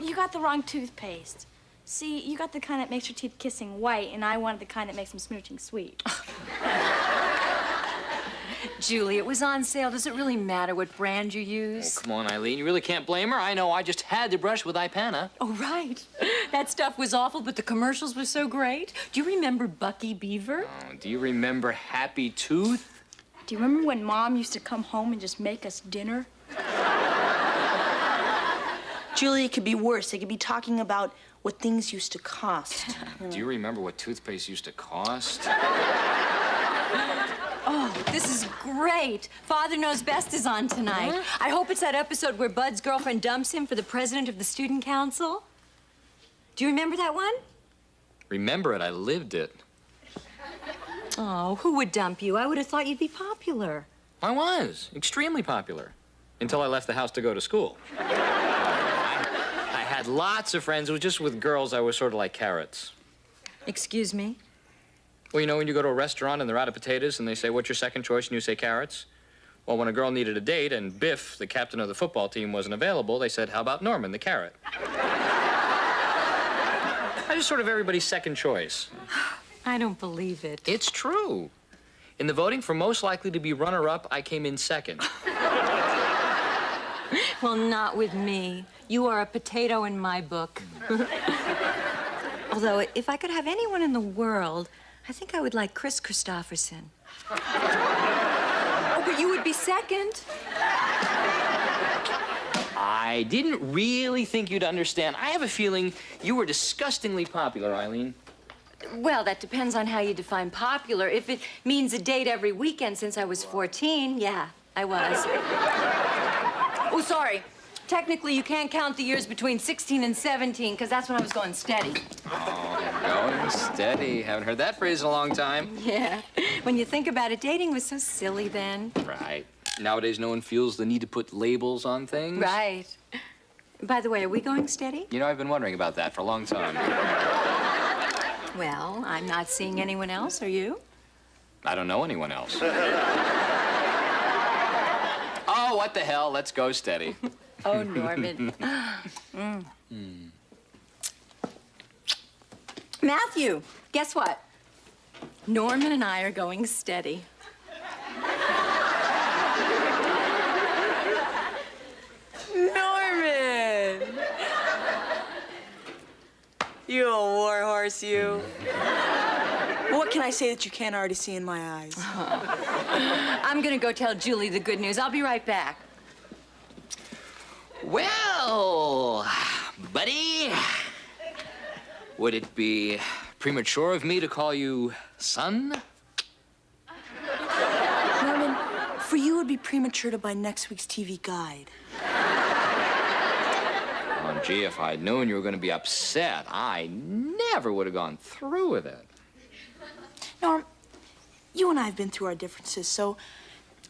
you got the wrong toothpaste. See, you got the kind that makes your teeth kissing white, and I wanted the kind that makes them smooching sweet. Julie, it was on sale. Does it really matter what brand you use? Oh, come on, Eileen. You really can't blame her. I know. I just had to brush with Ipana. Oh, right. That stuff was awful, but the commercials were so great. Do you remember Bucky Beaver? Oh, do you remember Happy Tooth? Do you remember when Mom used to come home and just make us dinner? Julie, it could be worse. They could be talking about what things used to cost. Do you remember what toothpaste used to cost? Oh, this is great. Father Knows Best is on tonight. I hope it's that episode where Bud's girlfriend dumps him for the president of the student council. Do you remember that one? Remember it. I lived it. Oh, who would dump you? I would have thought you'd be popular. I was. Extremely popular. Until I left the house to go to school. I had lots of friends. It was just with girls I was sort of like carrots. Excuse me? Well, you know, when you go to a restaurant and they're out of potatoes and they say, what's your second choice? And you say carrots. Well, when a girl needed a date and Biff, the captain of the football team, wasn't available, they said, how about Norman, the carrot? I just sort of everybody's second choice. I don't believe it. It's true. In the voting for most likely to be runner-up, I came in second. Well, not with me. You are a potato in my book. Although, if I could have anyone in the world, I think I would like Chris Christopherson. Oh, but you would be second. I didn't really think you'd understand. I have a feeling you were disgustingly popular, Eileen. Well, that depends on how you define popular. If it means a date every weekend since I was 14, yeah, I was. Oh, sorry. Technically, you can't count the years between 16 and 17, because that's when I was going steady. Oh, going steady. Haven't heard that phrase in a long time. Yeah. When you think about it, dating was so silly then. Right. Nowadays, no one feels the need to put labels on things. Right. By the way, are we going steady? You know, I've been wondering about that for a long time. Well, I'm not seeing anyone else, are you? I don't know anyone else. Oh, what the hell? Let's go steady. Oh, Norman. Matthew, guess what? Norman and I are going steady. Norman! You old warhorse, you. What can I say that you can't already see in my eyes? I'm gonna go tell Julie the good news. I'll be right back. Well, buddy, would it be premature of me to call you son? Norman, for you, it would be premature to buy next week's TV guide. Oh, gee, if I'd known you were going to be upset, I never would have gone through with it. Norm, you and I have been through our differences, so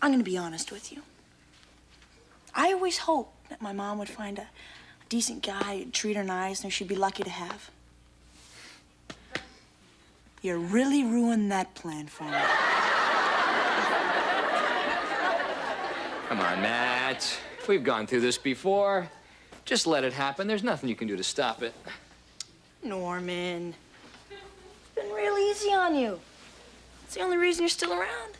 I'm going to be honest with you. I always hoped that my mom would find a decent guy who'd treat her nice and she'd be lucky to have. You really ruined that plan for me. Come on, Matt. We've gone through this before. Just let it happen. There's nothing you can do to stop it. Norman, it's been real easy on you. It's the only reason you're still around.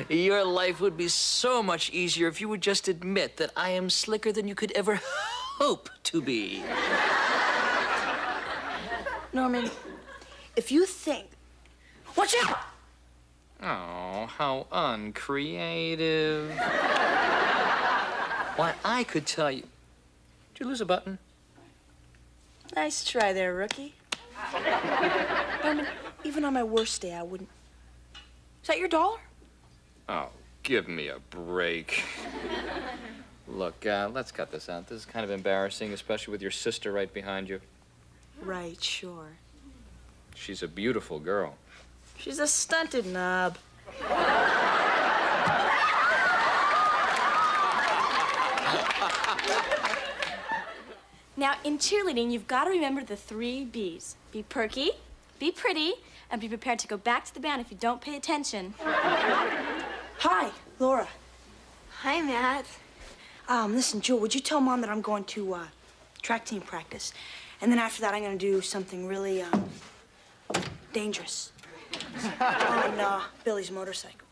Your life would be so much easier if you would just admit that I am slicker than you could ever hope to be. Norman, if you think... Watch out! Oh, how uncreative. Why, I could tell you... Did you lose a button? Nice try there, rookie. Norman, even on my worst day, I wouldn't... Is that your dollar? Oh, give me a break. Look, let's cut this out. This is kind of embarrassing, especially with your sister right behind you. Right, sure. She's a beautiful girl. She's a stunted knob. Now, in cheerleading, you've got to remember the 3 B's. Be perky, be pretty, and be prepared to go back to the band if you don't pay attention. Hi, Laura. Hi, Matt. Listen, Jewel, would you tell Mom that I'm going to track team practice? And then after that, I'm gonna do something really dangerous on Billy's motorcycle.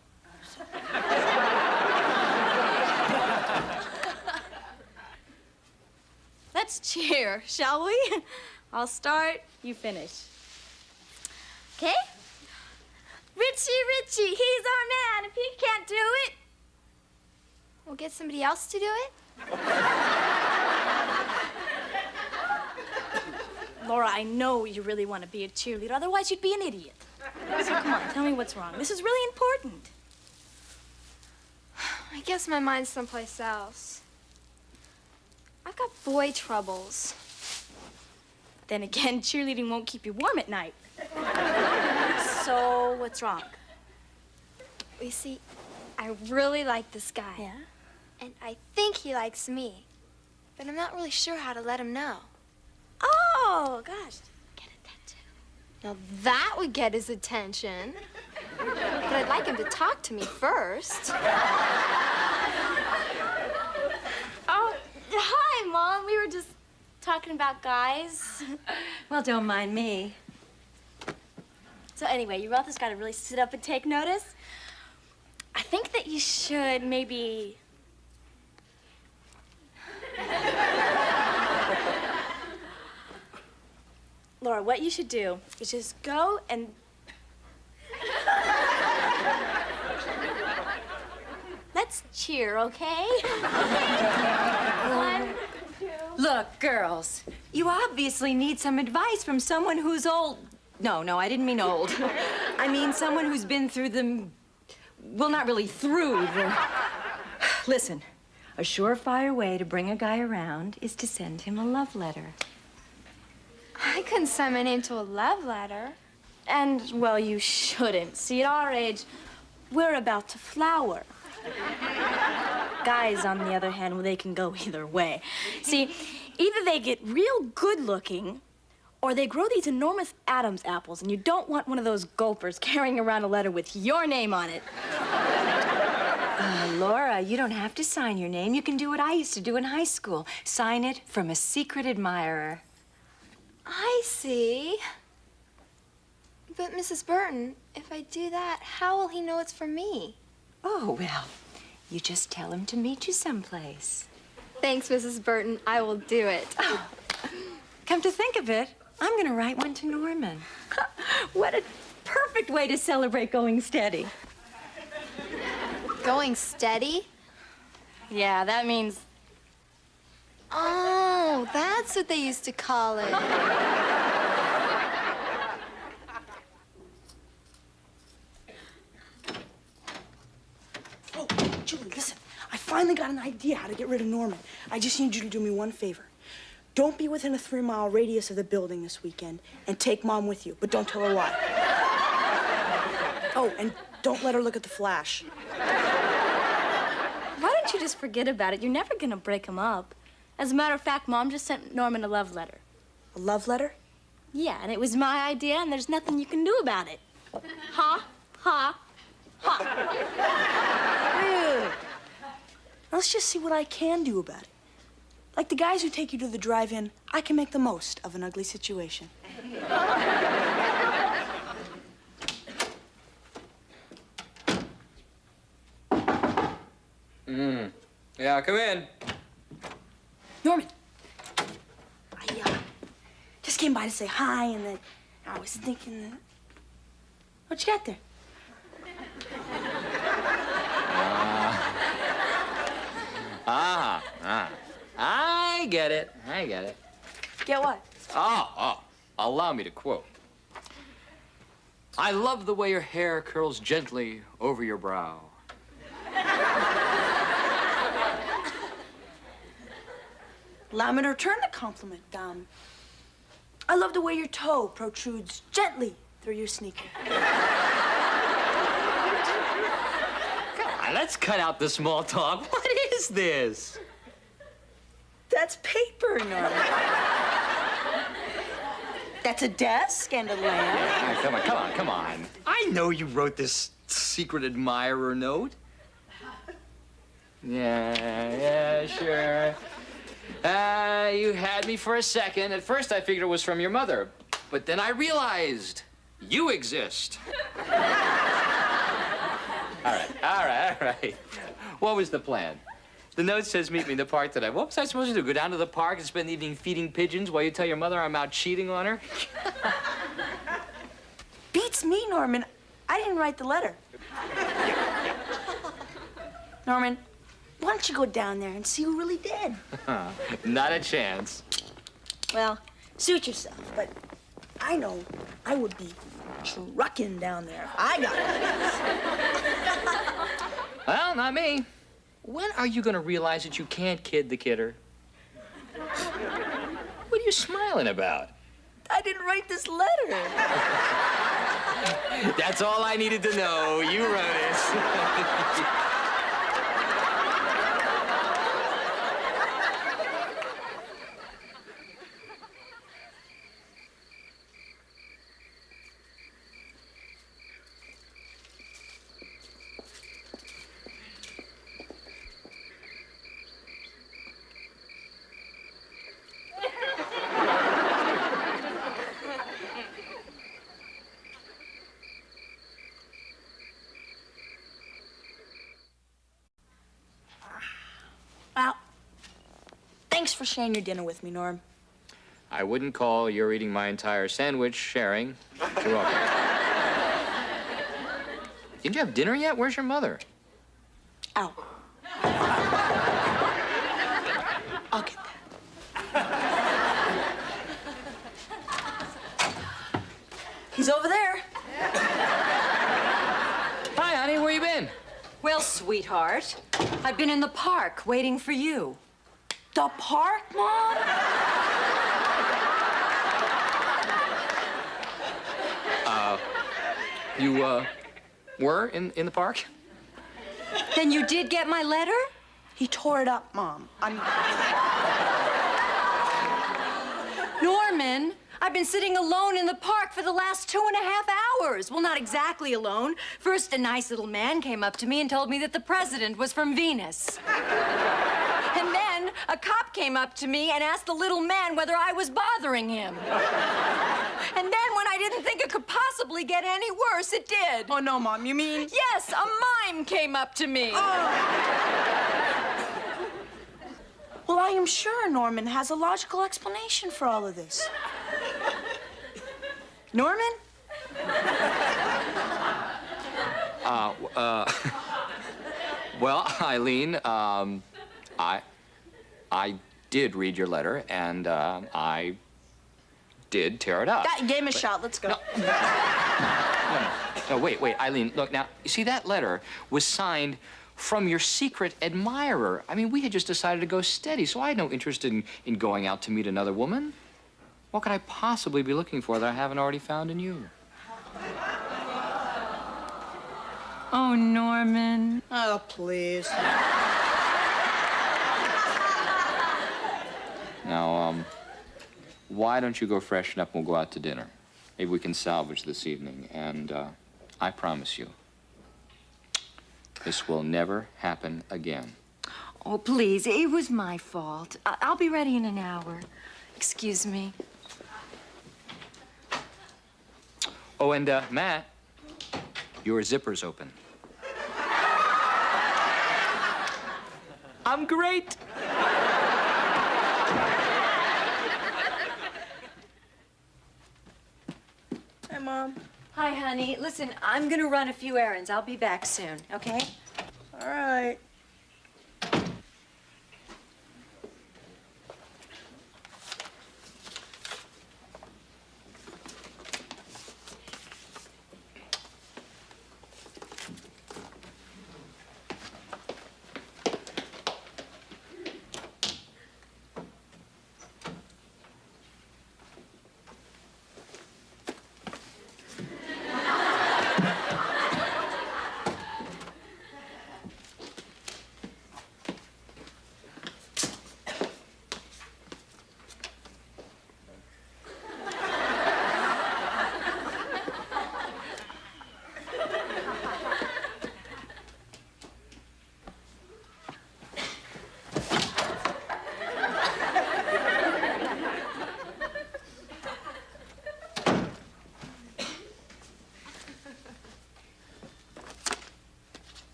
Let's cheer, shall we? I'll start, you finish. Okay? Richie, he's our man. If he can't do it, we'll get somebody else to do it? Laura, I know you really want to be a cheerleader, otherwise you'd be an idiot. So come on, tell me what's wrong. This is really important. I guess my mind's someplace else. I've got boy troubles. Then again, cheerleading won't keep you warm at night. So, what's wrong? You see, I really like this guy. Yeah? And I think he likes me. But I'm not really sure how to let him know. Oh, gosh. Get a tattoo. Now that would get his attention. But I'd like him to talk to me first. Oh, hi, Mom. We were just talking about guys. Well, don't mind me. So anyway, you both just got to really sit up and take notice. I think that you should maybe... Laura, what you should do is just go and... Let's cheer, okay? 1, 2... Look, girls, you obviously need some advice from someone who's old. No, I didn't mean old. I mean someone who's been through the... Well, not really through the... Listen, a surefire way to bring a guy around is to send him a love letter. I couldn't sign my name to a love letter. And, well, you shouldn't. See, at our age, we're about to flower. Guys, on the other hand, well, they can go either way. See, either they get real good-looking, or they grow these enormous Adam's apples, and you don't want one of those gulpers carrying around a letter with your name on it. Laura, you don't have to sign your name. You can do what I used to do in high school. Sign it from a secret admirer. I see. But, Mrs. Burton, if I do that, how will he know it's for me? Oh, well, you just tell him to meet you someplace. Thanks, Mrs. Burton. I will do it. Oh, come to think of it, I'm going to write one to Norman. What a perfect way to celebrate going steady. Going steady? Yeah, that means... Oh, that's what they used to call it. Oh, Julie, listen. I finally got an idea how to get rid of Norman. I just need you to do me one favor. Don't be within a 3-mile radius of the building this weekend, and take Mom with you, but don't tell her why. Oh, and don't let her look at the flash. Why don't you just forget about it? You're never gonna break him up. As a matter of fact, Mom just sent Norman a love letter. A love letter? Yeah, and it was my idea, and there's nothing you can do about it. Ha, ha, ha. Good. Now let's just see what I can do about it. Like the guys who take you to the drive-in, I can make the most of an ugly situation. Yeah, come in. Norman, I just came by to say hi, and then I was thinking, what you got there? I get it. Get what? Allow me to quote. I love the way your hair curls gently over your brow. Allow me to return the compliment. I love the way your toe protrudes gently through your sneaker. Come on, let's cut out the small talk. What is this? That's paper, Norman. That's a desk and a lamp. Come on. I know you wrote this secret admirer note. Yeah, Sure. You had me for a second. At first, I figured it was from your mother. But then I realized you exist. All right. What was the plan? The note says meet me in the park tonight. What was I supposed to do? Go down to the park and spend the evening feeding pigeons while you tell your mother I'm out cheating on her? Beats me, Norman. I didn't write the letter. Norman, why don't you go down there and see who really did? Not a chance. Well, suit yourself, but I know I would be trucking down there if I got it. Well, not me. When are you going to realize that you can't kid the kidder? What are you smiling about? I didn't write this letter. That's all I needed to know. You wrote it. Well, thanks for sharing your dinner with me, Norm. I wouldn't call your eating my entire sandwich sharing. You're welcome. Didn't you have dinner yet? Where's your mother? Ow. I'll get that. He's over there. Hi, honey. Where you been? Well, sweetheart, I've been in the park waiting for you. The park, Mom? You, were in the park? Then you did get my letter? He tore it up, Mom. Norman, I've been sitting alone in the park for the last 2.5 hours. Well, not exactly alone. First, a nice little man came up to me and told me that the president was from Venus. And then a cop came up to me and asked the little man whether I was bothering him. And then when I didn't think it could possibly get any worse, it did. Oh, no, Mom, you mean? Yes, a mime came up to me. Well, I am sure Norman has a logical explanation for all of this. Norman? Well, Eileen, I did read your letter, and I did tear it up. That game is shot. Let's go. No, wait, Eileen, look, now, you see, that letter was signed from your secret admirer. I mean, we had just decided to go steady, so I had no interest in going out to meet another woman. What could I possibly be looking for that I haven't already found in you? Oh, Norman. Oh, please. Now, why don't you go freshen up and we'll go out to dinner? Maybe we can salvage this evening, and I promise you, this will never happen again. Oh, please, it was my fault. I'll be ready in an hour. Excuse me. Oh, and Matt, your zipper's open. I'm great. Hi, Mom. Hi, honey. Listen, I'm gonna run a few errands. I'll be back soon, okay? All right.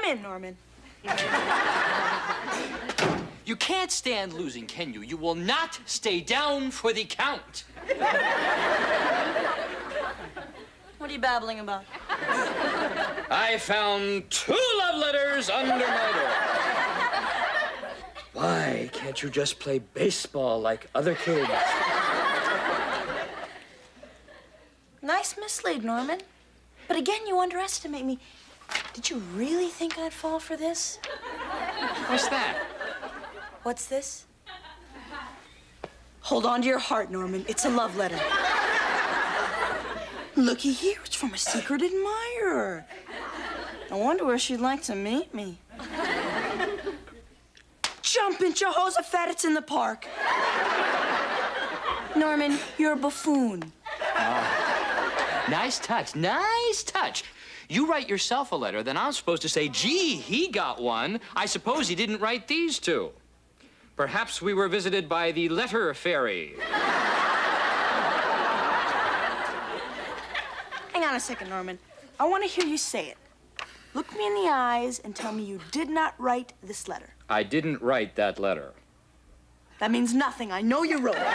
in, Norman. You can't stand losing, can you? You will not stay down for the count. What are you babbling about? I found 2 love letters under my door. Why can't you just play baseball like other kids? Nice mislead, Norman. But again, you underestimate me. Did you really think I'd fall for this? What's that? What's this? Hold on to your heart, Norman. It's a love letter. Looky here, it's from a secret admirer. I wonder where she'd like to meet me. Jump in, Jehoshaphat, it's in the park. Norman, you're a buffoon. Nice touch, nice touch. You write yourself a letter, then I'm supposed to say, gee, he got one. I suppose he didn't write these 2. Perhaps we were visited by the letter fairy. Hang on a second, Norman. I want to hear you say it. Look me in the eyes and tell me you did not write this letter. I didn't write that letter. That means nothing. I know you wrote it.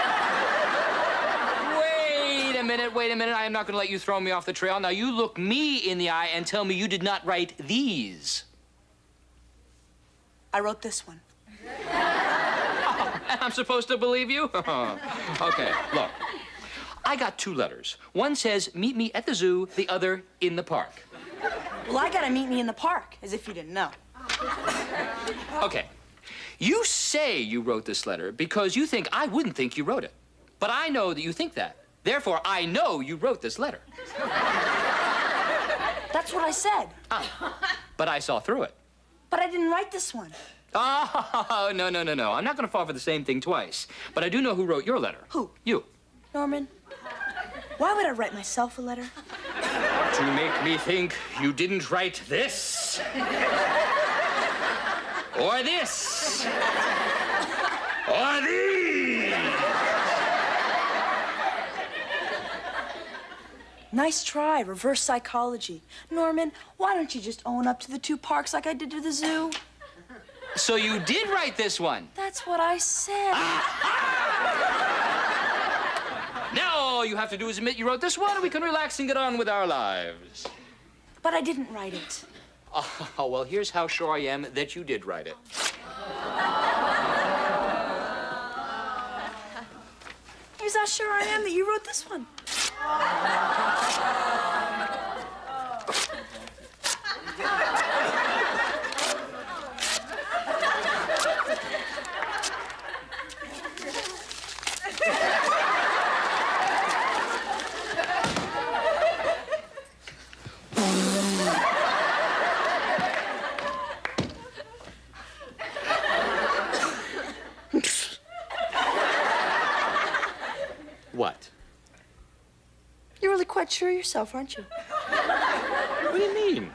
Wait a minute. I am not going to let you throw me off the trail. Now, you look me in the eye and tell me you did not write these. I wrote this one. And I'm supposed to believe you? Okay, look. I got 2 letters. One says, meet me at the zoo, the other, in the park. Well, I gotta meet me in the park, as if you didn't know. Okay. You say you wrote this letter because you think I wouldn't think you wrote it. But I know that you think that. Therefore, I know you wrote this letter. That's what I said. But I saw through it. But I didn't write this one. Oh, no. I'm not going to fall for the same thing twice. But I do know who wrote your letter. Who? You. Norman, why would I write myself a letter? To make me think you didn't write this. Or this. Or these. Nice try, reverse psychology. Norman, why don't you just own up to the 2 parks like I did to the zoo? So you did write this one. That's what I said. Now all you have to do is admit you wrote this one and we can relax and get on with our lives. But I didn't write it. Oh, well, here's how sure I am that you did write it. Here's how sure I am that you wrote this one. What? You're really quite sure of yourself, aren't you? What do you mean?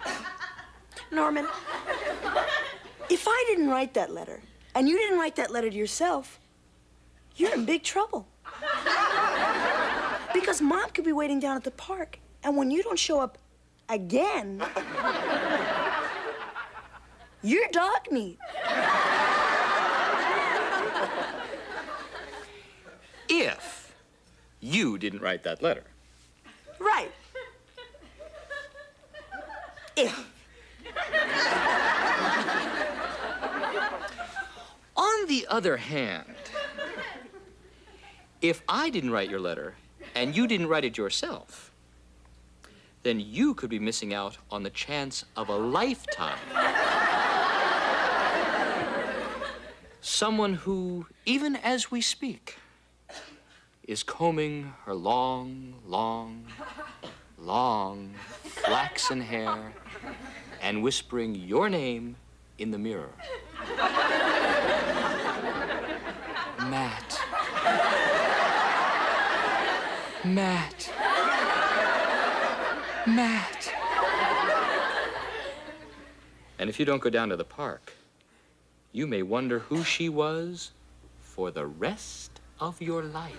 Norman, if I didn't write that letter, and you didn't write that letter to yourself, you're in big trouble. Because Mom could be waiting down at the park, and when you don't show up again, you're dog meat. If you didn't write that letter. Right. If. On the other hand, if I didn't write your letter and you didn't write it yourself, then you could be missing out on the chance of a lifetime. Someone who, even as we speak, is combing her long, flaxen hair and whispering your name in the mirror. Matt. Matt. Matt. And if you don't go down to the park, you may wonder who she was for the rest of your life.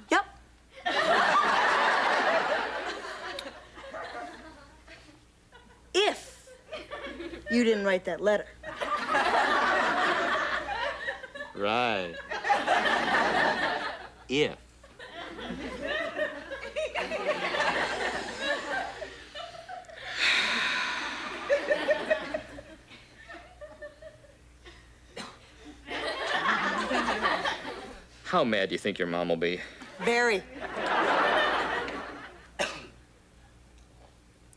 Yep. you didn't write that letter. Right. If. How mad do you think your mom will be? Very.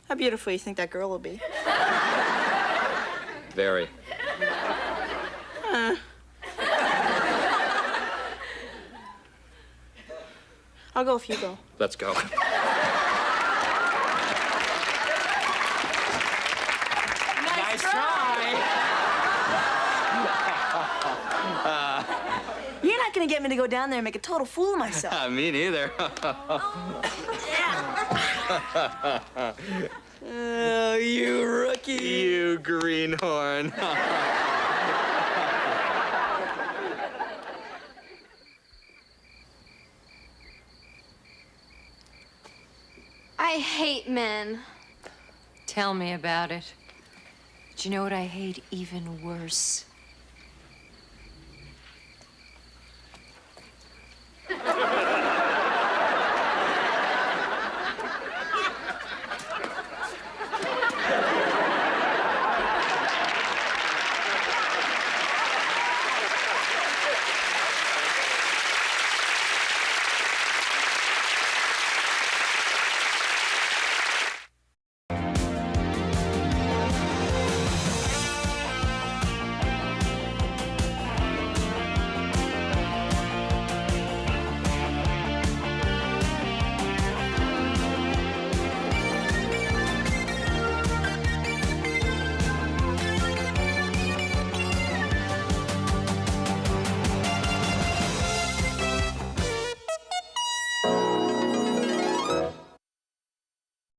How beautiful you think that girl will be? Very. I'll go if you go. Let's go. Nice try. You're not gonna get me to go down there and make a total fool of myself. Me neither. Oh, you rookie. You greenhorn. I hate men. Tell me about it. But you know what I hate even worse?